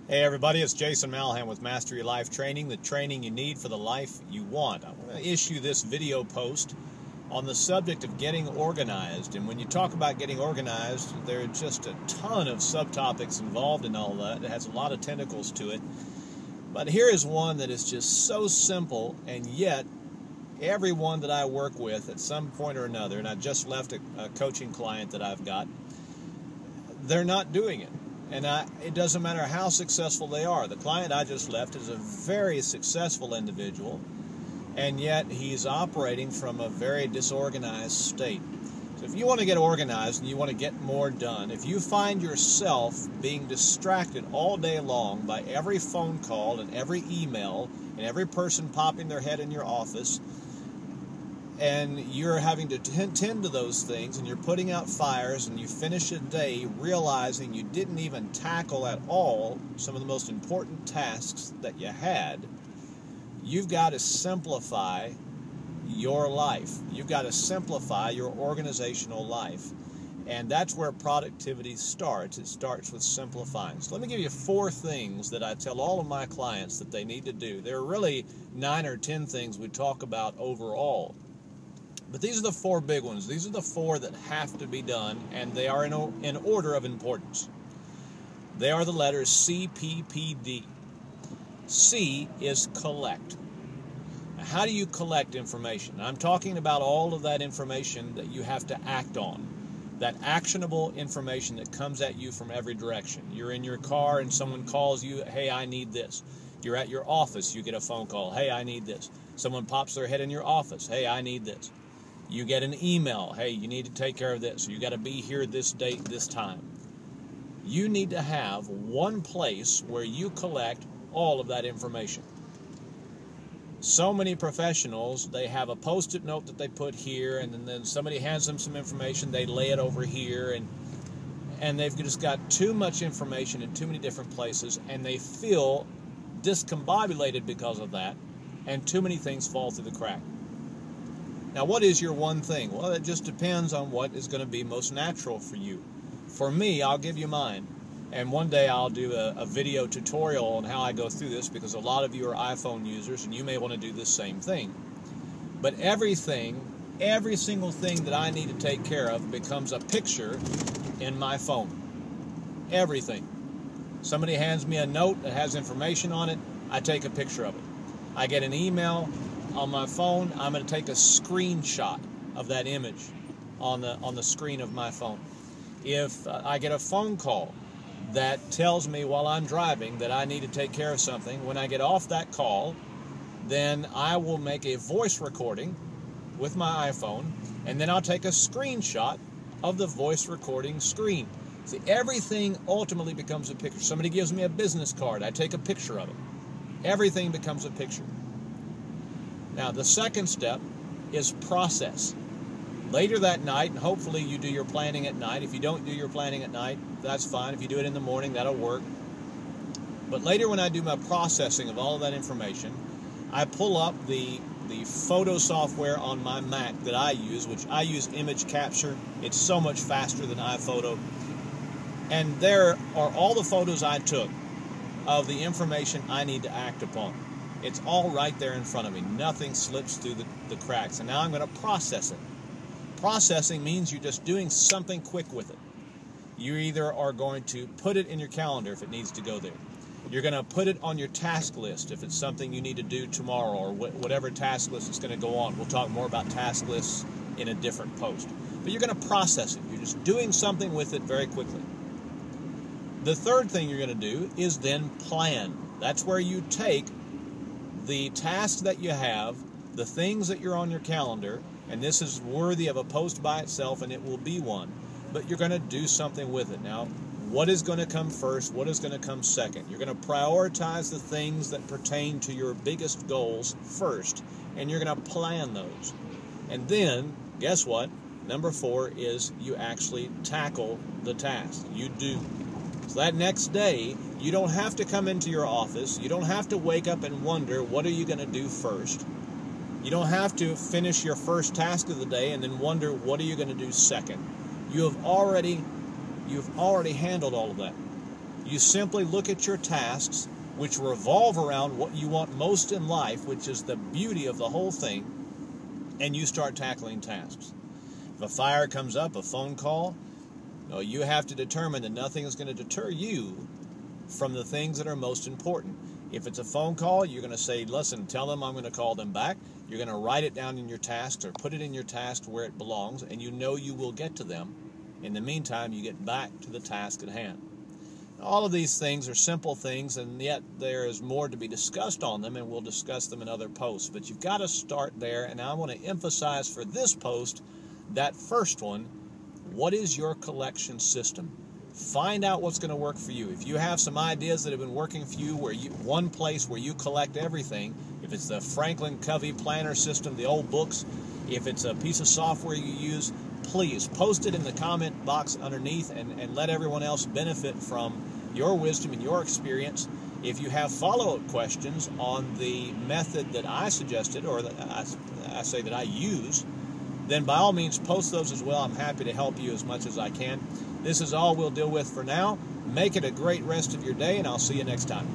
Hey everybody, it's Jason Malham with Mastery Life Training, the training you need for the life you want. I want to issue this video post on the subject of getting organized. And when you talk about getting organized, there are just a ton of subtopics involved in all that. It has a lot of tentacles to it. But here is one that is just so simple, and yet everyone that I work with at some point or another, and I just left a coaching client that I've got, they're not doing it. And it doesn't matter how successful they are. The client I just left is a very successful individual, and yet he's operating from a very disorganized state. So if you want to get organized and you want to get more done, if you find yourself being distracted all day long by every phone call and every email and every person popping their head in your office, and you're having to tend to those things, and you're putting out fires, and you finish a day realizing you didn't even tackle at all some of the most important tasks that you had, you've got to simplify your life. You've got to simplify your organizational life. And that's where productivity starts. It starts with simplifying. So let me give you 4 things that I tell all of my clients that they need to do. There are really 9 or 10 things we talk about overall. But these are the 4 big ones. These are the 4 that have to be done, and they are in order of importance. They are the letters C, P, P, D. C is collect. Now, how do you collect information? I'm talking about all of that information that you have to act on, that actionable information that comes at you from every direction. You're in your car and someone calls you, hey, I need this. You're at your office, you get a phone call, hey, I need this. Someone pops their head in your office, hey, I need this. You get an email, hey, you need to take care of this. You got to be here this date, this time. You need to have one place where you collect all of that information. So many professionals, they have a post-it note that they put here, and then somebody hands them some information, they lay it over here, and they've just got too much information in too many different places, and they feel discombobulated because of that, and too many things fall through the crack. Now, what is your one thing? Well, it just depends on what is going to be most natural for you. For me, I'll give you mine. And one day I'll do a video tutorial on how I go through this, because a lot of you are iPhone users and you may want to do the same thing. But every single thing that I need to take care of becomes a picture in my phone. Everything. Somebody hands me a note that has information on it, I take a picture of it. I get an email on my phone, I'm going to take a screenshot of that image on the screen of my phone. If I get a phone call that tells me while I'm driving that I need to take care of something, when I get off that call, then I will make a voice recording with my iPhone, and then I'll take a screenshot of the voice recording screen. See, everything ultimately becomes a picture. Somebody gives me a business card, I take a picture of it. Everything becomes a picture. Now, the second step is process. Later that night, and hopefully you do your planning at night. If you don't do your planning at night, that's fine. If you do it in the morning, that'll work. But later, when I do my processing of all of that information, I pull up the photo software on my Mac that I use, which I use Image Capture. It's so much faster than iPhoto. And there are all the photos I took of the information I need to act upon. It's all right there in front of me. Nothing slips through the cracks. And now I'm going to process it. Processing means you're just doing something quick with it. You either are going to put it in your calendar if it needs to go there. You're going to put it on your task list if it's something you need to do tomorrow, or whatever task list is going to go on. We'll talk more about task lists in a different post. But you're going to process it. You're just doing something with it very quickly. The third thing you're going to do is then plan. That's where you take the tasks that you have, the things that you're on your calendar, and this is worthy of a post by itself, and it will be one, but you're going to do something with it. Now, what is going to come first? What is going to come second? You're going to prioritize the things that pertain to your biggest goals first, and you're going to plan those. And then, guess what? Number 4 is you actually tackle the task. You do. So that next day, you don't have to come into your office. You don't have to wake up and wonder, what are you going to do first? You don't have to finish your first task of the day and then wonder, what are you going to do second? You've already handled all of that. You simply look at your tasks, which revolve around what you want most in life, which is the beauty of the whole thing, and you start tackling tasks. If a fire comes up, a phone call, you have to determine that nothing is going to deter you from the things that are most important. If it's a phone call, you're going to say, listen, tell them I'm going to call them back. You're going to write it down in your tasks or put it in your tasks where it belongs, and you know you will get to them. In the meantime, you get back to the task at hand. All of these things are simple things, and yet there is more to be discussed on them, and we'll discuss them in other posts. But you've got to start there, and I want to emphasize for this post, that first one, what is your collection system? Find out what's going to work for you. If you have some ideas that have been working for you, one place where you collect everything, if it's the Franklin Covey planner system, the old books, if it's a piece of software you use, please post it in the comment box underneath and let everyone else benefit from your wisdom and your experience. If you have follow-up questions on the method that I suggested, or that I say that I use, then by all means post those as well. I'm happy to help you as much as I can. This is all we'll deal with for now. Make it a great rest of your day, and I'll see you next time.